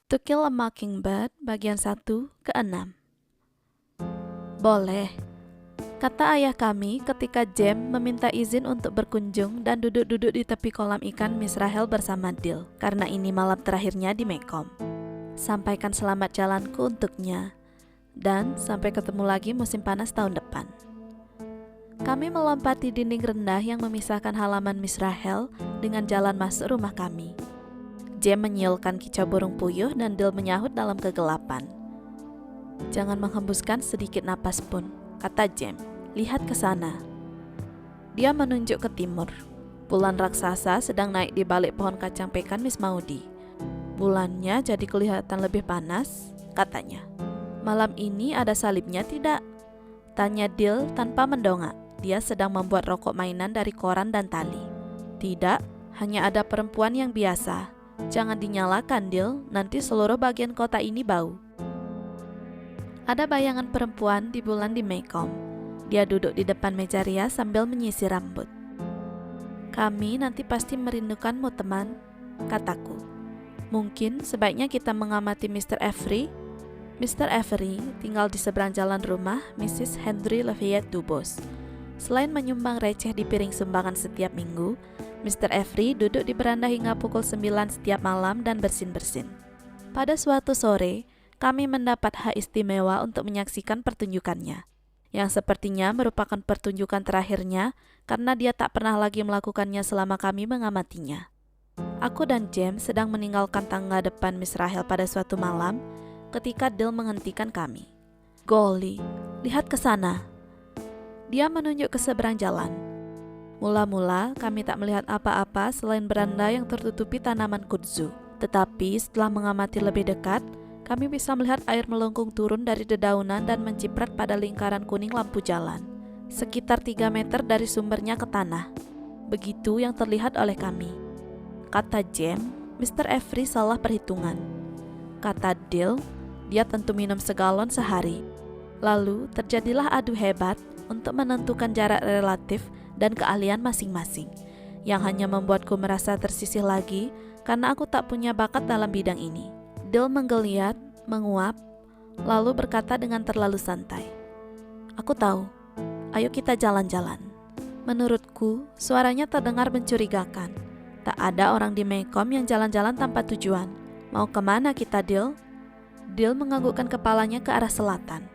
To Kill a Mockingbird bagian 1 ke 6. Boleh, kata ayah kami ketika Jem meminta izin untuk berkunjung dan duduk-duduk di tepi kolam ikan Miss Rahel bersama Dill, karena ini malam terakhirnya di Mekong. Sampaikan selamat jalanku untuknya, dan sampai ketemu lagi musim panas tahun depan. Kami melompati dinding rendah yang memisahkan halaman Miss Rahel dengan jalan masuk rumah kami. Jem menyiulkan kicau burung puyuh dan Dill menyahut dalam kegelapan. Jangan menghembuskan sedikit napas pun, kata Jem. Lihat ke sana. Dia menunjuk ke timur. Bulan raksasa sedang naik di balik pohon kacang pekan Miss Maudie. Bulannya jadi kelihatan lebih panas, katanya. Malam ini ada salibnya tidak? Tanya Dill tanpa mendongak. Dia sedang membuat rokok mainan dari koran dan tali. Tidak, hanya ada perempuan yang biasa. Jangan dinyalakan, Dill, nanti seluruh bagian kota ini bau. Ada bayangan perempuan di bulan di Mekong. Dia duduk di depan meja rias sambil menyisir rambut. Kami nanti pasti merindukanmu, teman, kataku. Mungkin sebaiknya kita mengamati Mr. Avery. Mr. Avery tinggal di seberang jalan rumah Mrs. Henry Lafayette Dubos. Selain menyumbang receh di piring sumbangan setiap minggu, Mr. Avery duduk di beranda hingga pukul 9 setiap malam dan bersin-bersin. Pada suatu sore, kami mendapat hak istimewa untuk menyaksikan pertunjukannya, yang sepertinya merupakan pertunjukan terakhirnya karena dia tak pernah lagi melakukannya selama kami mengamatinya. Aku dan Jem sedang meninggalkan tangga depan Miss Rahel pada suatu malam ketika Dill menghentikan kami. Golly, lihat ke sana. Dia menunjuk ke seberang jalan. Mula-mula kami tak melihat apa-apa selain beranda yang tertutupi tanaman kudzu. Tetapi setelah mengamati lebih dekat, kami bisa melihat air melengkung turun dari dedaunan dan menciprat pada lingkaran kuning lampu jalan, sekitar 3 meter dari sumbernya ke tanah. Begitu yang terlihat oleh kami. Kata Jem, Mr. Avery salah perhitungan. Kata Dill, dia tentu minum segalon sehari. Lalu terjadilah adu hebat untuk menentukan jarak relatif dan keahlian masing-masing, yang hanya membuatku merasa tersisih lagi karena aku tak punya bakat dalam bidang ini. Dill menggeliat, menguap, lalu berkata dengan terlalu santai, "Aku tahu, ayo kita jalan-jalan." Menurutku, suaranya terdengar mencurigakan. Tak ada orang di Mekong yang jalan-jalan tanpa tujuan. Mau kemana kita, Dill? Dill menganggukkan kepalanya ke arah selatan.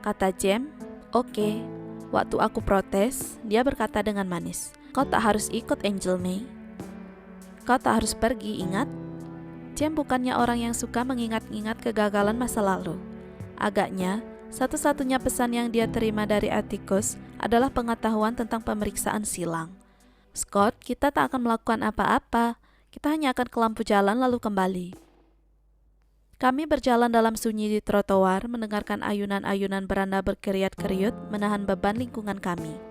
Kata Jem, "Oke." Waktu aku protes, dia berkata dengan manis, "Kau tak harus ikut, Angel May. Kau tak harus pergi, ingat?" Jem bukannya orang yang suka mengingat-ingat kegagalan masa lalu. Agaknya, satu-satunya pesan yang dia terima dari Atticus adalah pengetahuan tentang pemeriksaan silang. "Scott, kita tak akan melakukan apa-apa. Kita hanya akan ke lampu jalan lalu kembali." Kami berjalan dalam sunyi di trotoar, mendengarkan ayunan-ayunan beranda berkeriut-keriut menahan beban lingkungan kami.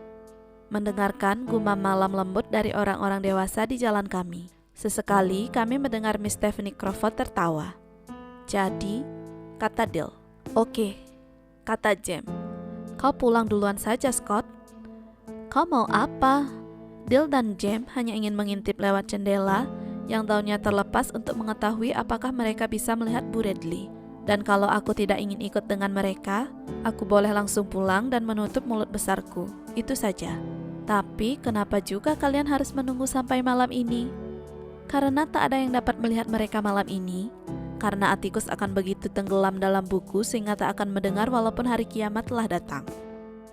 Mendengarkan gumam malam lembut dari orang-orang dewasa di jalan kami. Sesekali kami mendengar Miss Stephanie Crawford tertawa. "Jadi," kata Dill. "Oke," kata Jem. "Kau pulang duluan saja, Scott." "Kau mau apa?" Dill dan Jem hanya ingin mengintip lewat jendela yang daunnya terlepas untuk mengetahui apakah mereka bisa melihat Bu Redley. Dan kalau aku tidak ingin ikut dengan mereka, aku boleh langsung pulang dan menutup mulut besarku. Itu saja. Tapi kenapa juga kalian harus menunggu sampai malam ini? Karena tak ada yang dapat melihat mereka malam ini. Karena Atticus akan begitu tenggelam dalam buku sehingga tak akan mendengar walaupun hari kiamat telah datang.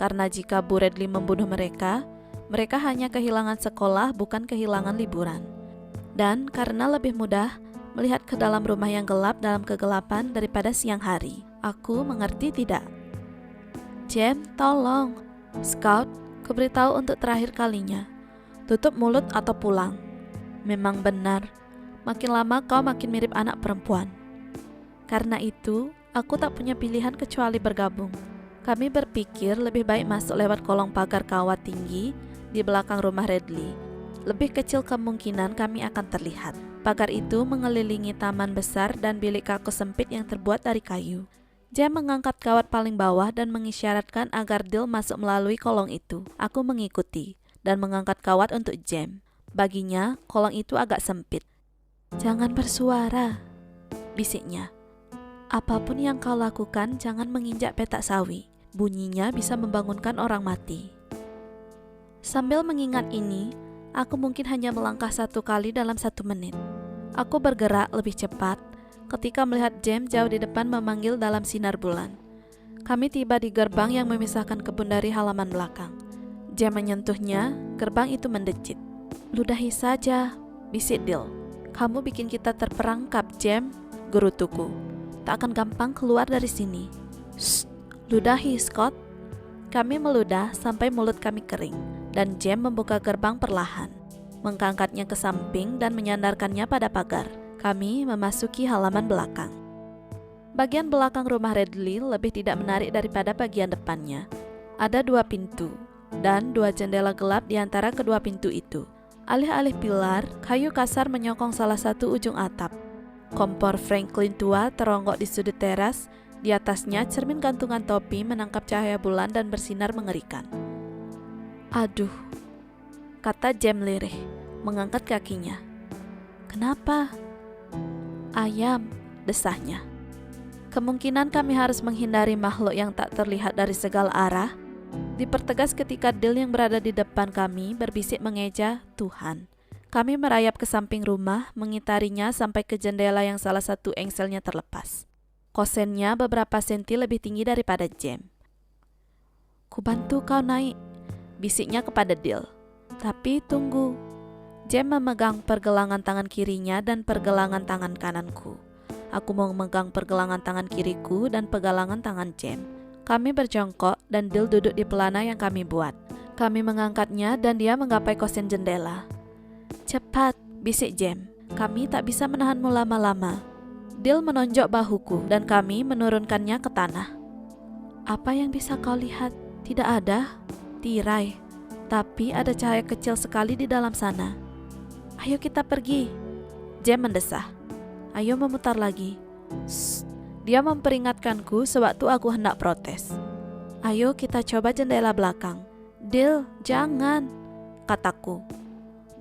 Karena jika Bu Redley membunuh mereka, mereka hanya kehilangan sekolah bukan kehilangan liburan. Dan karena lebih mudah melihat ke dalam rumah yang gelap dalam kegelapan daripada siang hari. Aku mengerti tidak? Jem, tolong. Scout, kuberitahu untuk terakhir kalinya. Tutup mulut atau pulang. Memang benar, makin lama kau makin mirip anak perempuan. Karena itu, aku tak punya pilihan kecuali bergabung. Kami berpikir lebih baik masuk lewat kolong pagar kawat tinggi di belakang rumah Redley. Lebih kecil kemungkinan kami akan terlihat. Pagar itu mengelilingi taman besar dan bilik kaku sempit yang terbuat dari kayu. Jem mengangkat kawat paling bawah dan mengisyaratkan agar Dill masuk melalui kolong itu. Aku mengikuti dan mengangkat kawat untuk Jem. Baginya, kolong itu agak sempit. "Jangan bersuara," bisiknya. Apapun yang kau lakukan, jangan menginjak petak sawi. Bunyinya bisa membangunkan orang mati. Sambil mengingat ini, aku mungkin hanya melangkah 1 kali dalam 1 menit. Aku bergerak lebih cepat ketika melihat Jem jauh di depan memanggil dalam sinar bulan. Kami tiba di gerbang yang memisahkan kebun dari halaman belakang. Jem menyentuhnya, gerbang itu mendecit. "Ludahi saja," bisik Dill. "Kamu bikin kita terperangkap, Jem," gerutuku. "Tak akan gampang keluar dari sini." "Shh, ludahi, Scott." Kami meludah sampai mulut kami kering, dan Jem membuka gerbang perlahan, mengangkatnya ke samping dan menyandarkannya pada pagar. Kami memasuki halaman belakang. Bagian belakang rumah Radley lebih tidak menarik daripada bagian depannya. Ada 2 pintu, dan 2 jendela gelap di antara kedua pintu itu. Alih-alih pilar, kayu kasar menyokong salah satu ujung atap. Kompor Franklin tua teronggok di sudut teras. Di atasnya cermin gantungan topi menangkap cahaya bulan dan bersinar mengerikan. "Aduh," kata Jem lirih, mengangkat kakinya. "Kenapa?" "Ayam," desahnya. Kemungkinan kami harus menghindari makhluk yang tak terlihat dari segala arah dipertegas ketika Dill yang berada di depan kami berbisik mengeja Tuhan. Kami merayap ke samping rumah, mengitarinya sampai ke jendela yang salah satu engselnya terlepas. Kosennya beberapa senti lebih tinggi daripada Jem. "Kubantu kau naik," bisiknya kepada Dill. "Tapi tunggu." Jem memegang pergelangan tangan kirinya dan pergelangan tangan kananku. Aku mau memegang pergelangan tangan kiriku dan pergelangan tangan Jem. Kami berjongkok dan Dill duduk di pelana yang kami buat. Kami mengangkatnya dan dia menggapai kosen jendela. "Cepat," bisik Jem. "Kami tak bisa menahanmu lama-lama." Dill menonjok bahuku dan kami menurunkannya ke tanah. "Apa yang bisa kau lihat?" "Tidak ada tirai, tapi ada cahaya kecil sekali di dalam sana." "Ayo kita pergi," Jem mendesah. "Ayo memutar lagi." "Shh." Dia memperingatkanku sewaktu aku hendak protes. "Ayo kita coba jendela belakang." "Dill, jangan," kataku.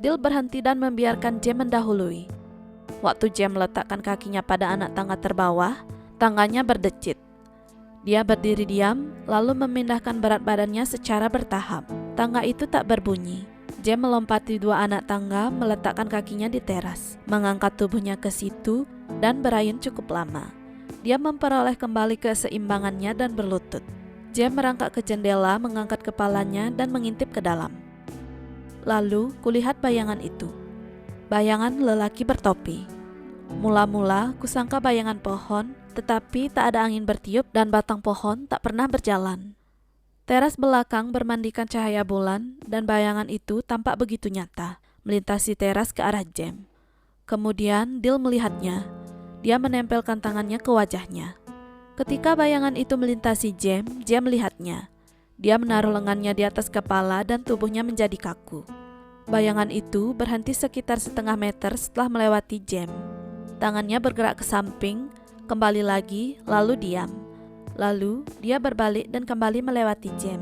Dill berhenti dan membiarkan Jem mendahului. Waktu Jem meletakkan kakinya pada anak tangga terbawah, tangganya berdecit. Dia berdiri diam, lalu memindahkan berat badannya secara bertahap. Tangga itu tak berbunyi. Jem melompati 2 anak tangga, meletakkan kakinya di teras, mengangkat tubuhnya ke situ, dan berayun cukup lama. Dia memperoleh kembali keseimbangannya dan berlutut. Jem merangkak ke jendela, mengangkat kepalanya, dan mengintip ke dalam. Lalu, kulihat bayangan itu. Bayangan lelaki bertopi. Mula-mula kusangka bayangan pohon, tetapi tak ada angin bertiup dan batang pohon tak pernah berjalan. Teras belakang bermandikan cahaya bulan dan bayangan itu tampak begitu nyata, melintasi teras ke arah Jem. Kemudian Dill melihatnya. Dia menempelkan tangannya ke wajahnya. Ketika bayangan itu melintasi Jem, Jem melihatnya. Dia menaruh lengannya di atas kepala dan tubuhnya menjadi kaku. Bayangan itu berhenti sekitar setengah meter setelah melewati Jem. Tangannya bergerak ke samping, kembali lagi, lalu diam. Lalu dia berbalik dan kembali melewati Jem.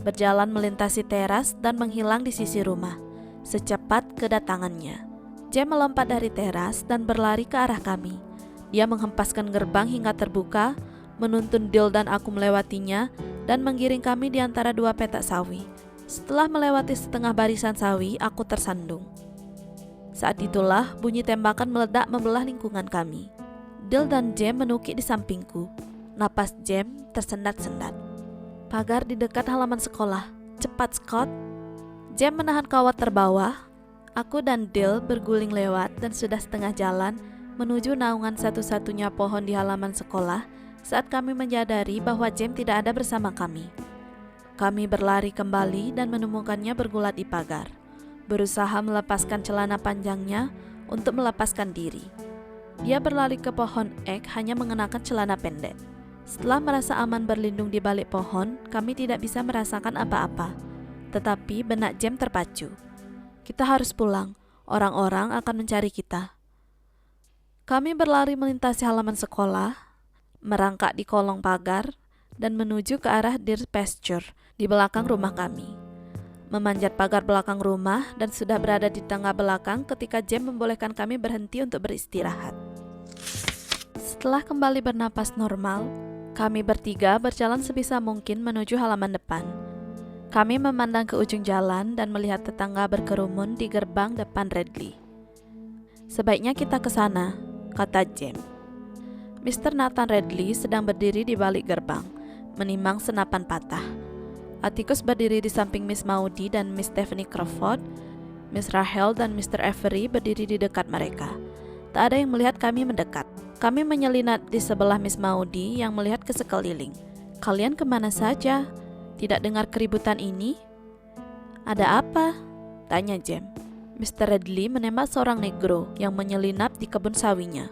Berjalan melintasi teras dan menghilang di sisi rumah, secepat kedatangannya. Jem melompat dari teras dan berlari ke arah kami. Dia menghempaskan gerbang hingga terbuka, menuntun Dill dan aku melewatinya, dan menggiring kami di antara 2 petak sawi. Setelah melewati setengah barisan sawi, aku tersandung. Saat itulah bunyi tembakan meledak membelah lingkungan kami. Dill dan Jem menukik di sampingku. Napas Jem tersendat-sendat. "Pagar di dekat halaman sekolah. Cepat, Scott." Jem menahan kawat terbawah. Aku dan Dill berguling lewat dan sudah setengah jalan menuju naungan satu-satunya pohon di halaman sekolah saat kami menyadari bahwa Jem tidak ada bersama kami. Kami berlari kembali dan menemukannya bergulat di pagar, berusaha melepaskan celana panjangnya untuk melepaskan diri. Dia berlari ke pohon ek hanya mengenakan celana pendek. Setelah merasa aman berlindung di balik pohon, kami tidak bisa merasakan apa-apa. Tetapi benak Jem terpacu. "Kita harus pulang, orang-orang akan mencari kita." Kami berlari melintasi halaman sekolah, merangkak di kolong pagar, dan menuju ke arah deer pasture di belakang rumah kami. Memanjat pagar belakang rumah dan sudah berada di tangga belakang ketika Jem membolehkan kami berhenti untuk beristirahat. Setelah kembali bernapas normal, kami bertiga berjalan sebisa mungkin menuju halaman depan. Kami memandang ke ujung jalan dan melihat tetangga berkerumun di gerbang depan Radley. "Sebaiknya kita ke sana," kata Jem. Mr. Nathan Radley sedang berdiri di balik gerbang, menimang senapan patah. Atticus berdiri di samping Miss Maudie dan Miss Stephanie Crawford. Miss Rahel dan Mr. Avery berdiri di dekat mereka. Tak ada yang melihat kami mendekat. Kami menyelinap di sebelah Miss Maudie yang melihat ke sekeliling. "Kalian kemana saja? Tidak dengar keributan ini?" "Ada apa?" tanya Jem. Mr. Radley menembak seorang negro yang menyelinap di kebun sawinya.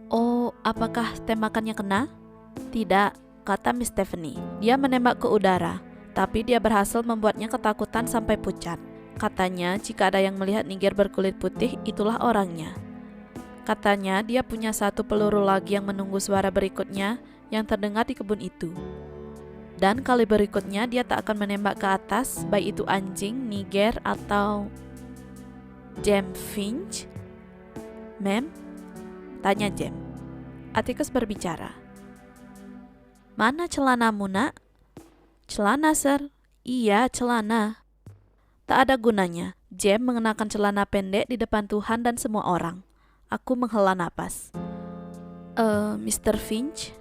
"Oh, apakah tembakannya kena?" "Tidak," kata Miss Stephanie. "Dia menembak ke udara, tapi dia berhasil membuatnya ketakutan sampai pucat. Katanya jika ada yang melihat Niger berkulit putih, itulah orangnya. Katanya dia punya satu peluru lagi yang menunggu suara berikutnya yang terdengar di kebun itu. Dan kali berikutnya dia tak akan menembak ke atas, baik itu anjing, Niger, atau..." "Jem Finch?" "Ma'am?" tanya Jem. Atticus berbicara. "Mana celanamu, nak?" "Celana, sir." "Iya, celana." Tak ada gunanya. Jem mengenakan celana pendek di depan Tuhan dan semua orang. Aku menghela napas. Mr. Finch?"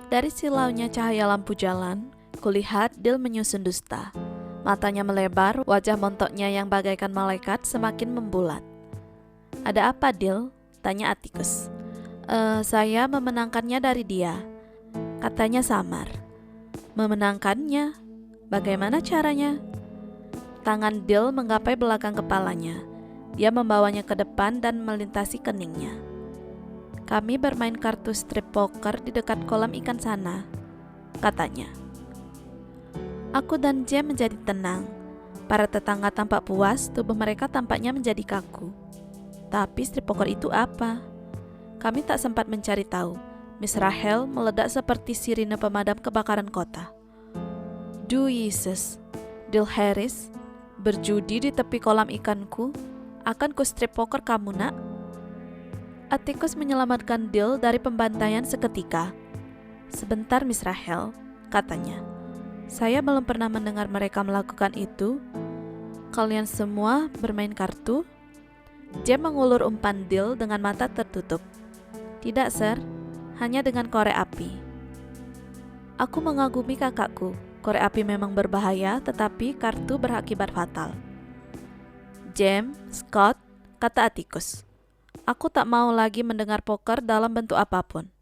Dari silaunya cahaya lampu jalan, kulihat Dill menyusun dusta. Matanya melebar, wajah montoknya yang bagaikan malaikat semakin membulat. "Ada apa, Dill?" tanya Atticus. Saya memenangkannya dari dia," katanya samar. "Memenangkannya? Bagaimana caranya?" Tangan Dill menggapai belakang kepalanya. Dia membawanya ke depan dan melintasi keningnya. "Kami bermain kartu strip poker di dekat kolam ikan sana," katanya. Aku dan Jem menjadi tenang. Para tetangga tampak puas, tubuh mereka tampaknya menjadi kaku. Tapi strip poker itu apa? Kami tak sempat mencari tahu. Miss Rahel meledak seperti sirine pemadam kebakaran kota. "Do Jesus, Dill Harris, berjudi di tepi kolam ikanku? Akan ku strip poker kamu, nak?" Atticus menyelamatkan Dill dari pembantaian seketika. "Sebentar, Miss Rahel," katanya. "Saya belum pernah mendengar mereka melakukan itu. Kalian semua bermain kartu?" Jem mengulur umpan Dill dengan mata tertutup. "Tidak, sir. Hanya dengan korek api." Aku mengagumi kakakku. Korek api memang berbahaya, tetapi kartu berakibat fatal. "Jem, Scott," kata Atticus. "Aku tak mau lagi mendengar poker dalam bentuk apapun.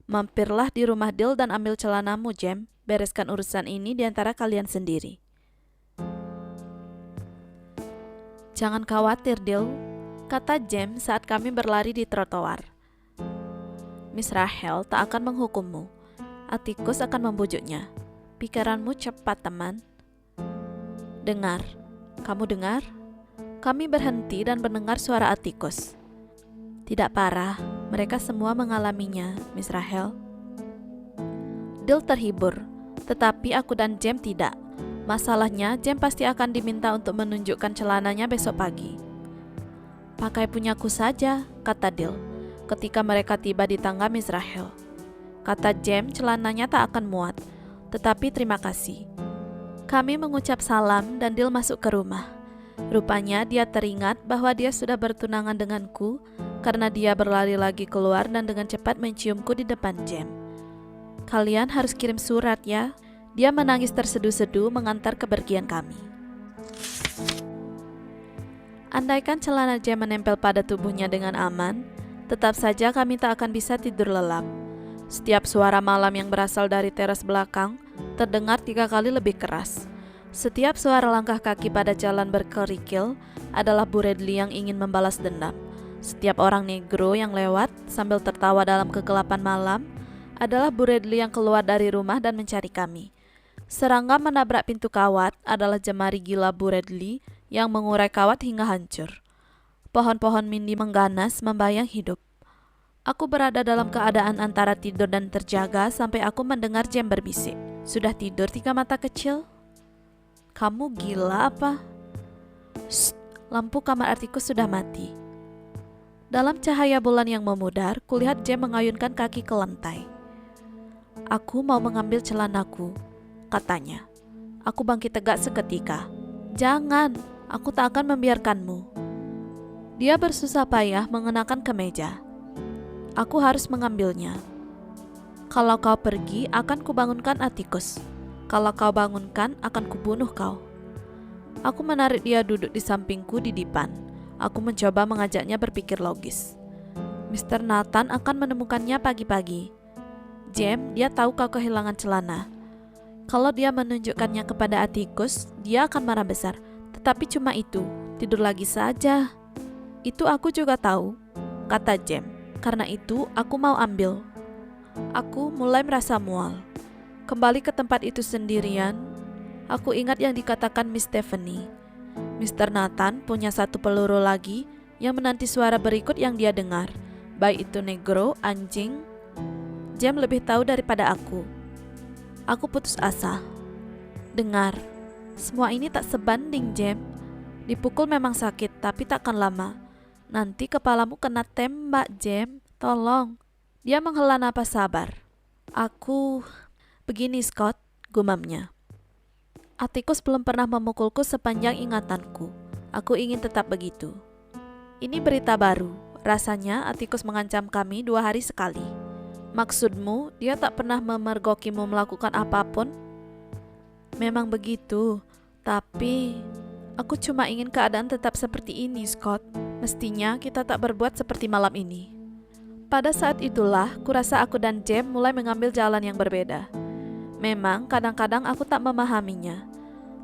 Mampirlah di rumah Dill dan ambil celanamu, Jem. Bereskan urusan ini di antara kalian sendiri." "Jangan khawatir, Dill," kata Jem saat kami berlari di trotoar. "Miss Rahel tak akan menghukummu. Atticus akan membujuknya. Pikiranmu cepat, teman." "Dengar. Kamu dengar?" Kami berhenti dan mendengar suara Atticus. "Tidak parah. Mereka semua mengalaminya, Miss Rahel." Dill terhibur, tetapi aku dan Jem tidak. Masalahnya, Jem pasti akan diminta untuk menunjukkan celananya besok pagi. "Pakai punyaku saja," kata Dill. Ketika mereka tiba di tangga Miss Rahel, kata Jem, celananya tak akan muat. Tetapi terima kasih. Kami mengucap salam dan Dill masuk ke rumah. Rupanya dia teringat bahwa dia sudah bertunangan denganku karena dia berlari lagi keluar dan dengan cepat menciumku di depan Jem. "Kalian harus kirim surat ya." Dia menangis terseduh-seduh mengantar kepergian kami. Andaikan celana Jem menempel pada tubuhnya dengan aman, tetap saja kami tak akan bisa tidur lelap. Setiap suara malam yang berasal dari teras belakang terdengar 3 kali lebih keras. Setiap suara langkah kaki pada jalan berkerikil adalah Bu Radley yang ingin membalas dendam. Setiap orang negro yang lewat sambil tertawa dalam kegelapan malam adalah Bu Radley yang keluar dari rumah dan mencari kami. Serangga menabrak pintu kawat adalah jemari gila Bu Radley yang mengurai kawat hingga hancur. Pohon-pohon mindi mengganas membayang hidup. Aku berada dalam keadaan antara tidur dan terjaga sampai aku mendengar Jem berbisik. "Sudah tidur 3 mata kecil? Kamu gila apa?" "Shh, lampu kamar Atticus sudah mati." Dalam cahaya bulan yang memudar, kulihat Jem mengayunkan kaki ke lantai. "Aku mau mengambil celanaku," katanya. Aku bangkit tegak seketika. "Jangan, aku tak akan membiarkanmu." Dia bersusah payah mengenakan kemeja. Aku harus mengambilnya. "Kalau kau pergi, akan kubangunkan Atticus. Kalau kau bangunkan, akan kubunuh kau." Aku menarik dia duduk di sampingku di dipan. Aku mencoba mengajaknya berpikir logis. Mr. Nathan akan menemukannya pagi-pagi. "Jem, dia tahu kau kehilangan celana. Kalau dia menunjukkannya kepada Atticus, dia akan marah besar. Tetapi cuma itu, tidur lagi saja." "Itu aku juga tahu," kata Jem. "Karena itu, aku mau ambil." Aku mulai merasa mual. Kembali ke tempat itu sendirian, aku ingat yang dikatakan Miss Stephanie. Mr. Nathan punya satu peluru lagi yang menanti suara berikut yang dia dengar, baik itu negro, anjing. Jem lebih tahu daripada aku. Aku putus asa. "Dengar, semua ini tak sebanding, Jem. Dipukul memang sakit, tapi takkan lama. Nanti kepalamu kena tembak, Jem. Tolong." Dia menghela napas sabar. Begini Scott," gumamnya. "Atticus belum pernah memukulku sepanjang ingatanku. Aku ingin tetap begitu." "Ini berita baru. Rasanya Atticus mengancam kami 2 hari sekali." "Maksudmu, dia tak pernah memergokimu melakukan apapun?" "Memang begitu, tapi aku cuma ingin keadaan tetap seperti ini, Scott. Mestinya kita tak berbuat seperti malam ini." Pada saat itulah, kurasa aku dan Jem mulai mengambil jalan yang berbeda. Memang kadang-kadang aku tak memahaminya.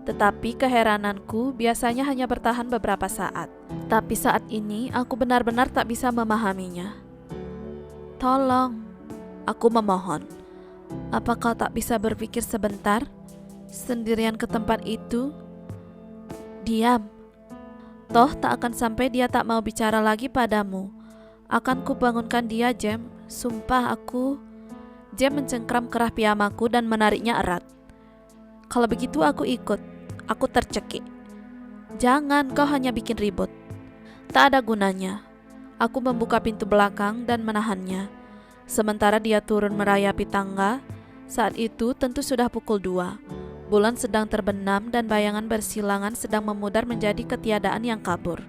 Tetapi keherananku biasanya hanya bertahan beberapa saat. Tapi saat ini aku benar-benar tak bisa memahaminya. "Tolong," aku memohon. "Apa kau tak bisa berpikir sebentar? Sendirian ke tempat itu?" "Diam. Toh tak akan sampai dia tak mau bicara lagi padamu. Akan kubangunkan dia, Jem. Sumpah aku." Jem mencengkram kerah piyamaku dan menariknya erat. "Kalau begitu aku ikut." Aku tercekik. "Jangan, kau hanya bikin ribut." Tak ada gunanya. Aku membuka pintu belakang dan menahannya. Sementara dia turun merayapi tangga. Saat itu tentu sudah pukul 2. Bulan sedang terbenam dan bayangan bersilangan sedang memudar menjadi ketiadaan yang kabur.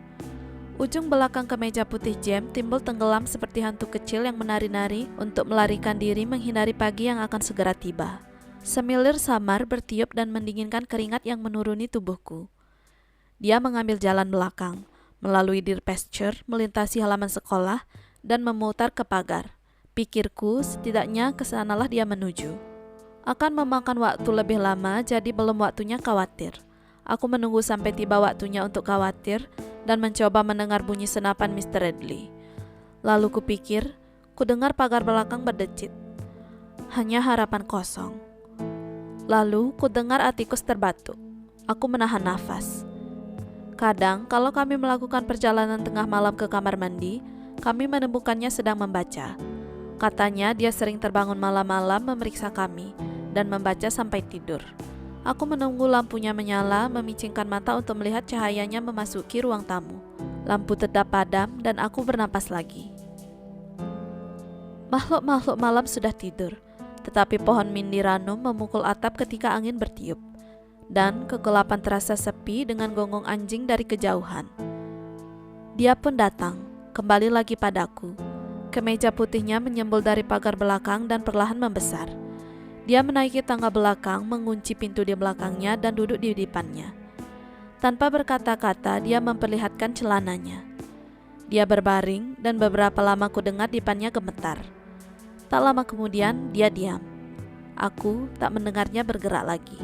Ujung belakang kemeja putih Jem timbul tenggelam seperti hantu kecil yang menari-nari untuk melarikan diri menghindari pagi yang akan segera tiba. Semilir samar bertiup dan mendinginkan keringat yang menuruni tubuhku. Dia mengambil jalan belakang, melalui deer pasture, melintasi halaman sekolah, dan memutar ke pagar. Pikirku, setidaknya kesanalah dia menuju. Akan memakan waktu lebih lama, jadi belum waktunya khawatir. Aku menunggu sampai tiba waktunya untuk khawatir dan mencoba mendengar bunyi senapan Mr. Redley. Lalu kupikir, kudengar pagar belakang berdecit. Hanya harapan kosong. Lalu kudengar Atticus terbatuk. Aku menahan nafas. Kadang kalau kami melakukan perjalanan tengah malam ke kamar mandi, kami menemukannya sedang membaca. Katanya dia sering terbangun malam-malam memeriksa kami dan membaca sampai tidur. Aku menunggu lampunya menyala, memicingkan mata untuk melihat cahayanya memasuki ruang tamu. Lampu tetap padam dan aku bernapas lagi. Makhluk-makhluk malam sudah tidur, tetapi pohon mindiranum memukul atap ketika angin bertiup. Dan kegelapan terasa sepi dengan gonggong anjing dari kejauhan. Dia pun datang, kembali lagi padaku. Kemeja putihnya menyembul dari pagar belakang dan perlahan membesar. Dia menaiki tangga belakang, mengunci pintu di belakangnya dan duduk di depannya. Tanpa berkata-kata, dia memperlihatkan celananya. Dia berbaring dan beberapa lama kudengar dipannya gemetar. Tak lama kemudian, dia diam. Aku tak mendengarnya bergerak lagi.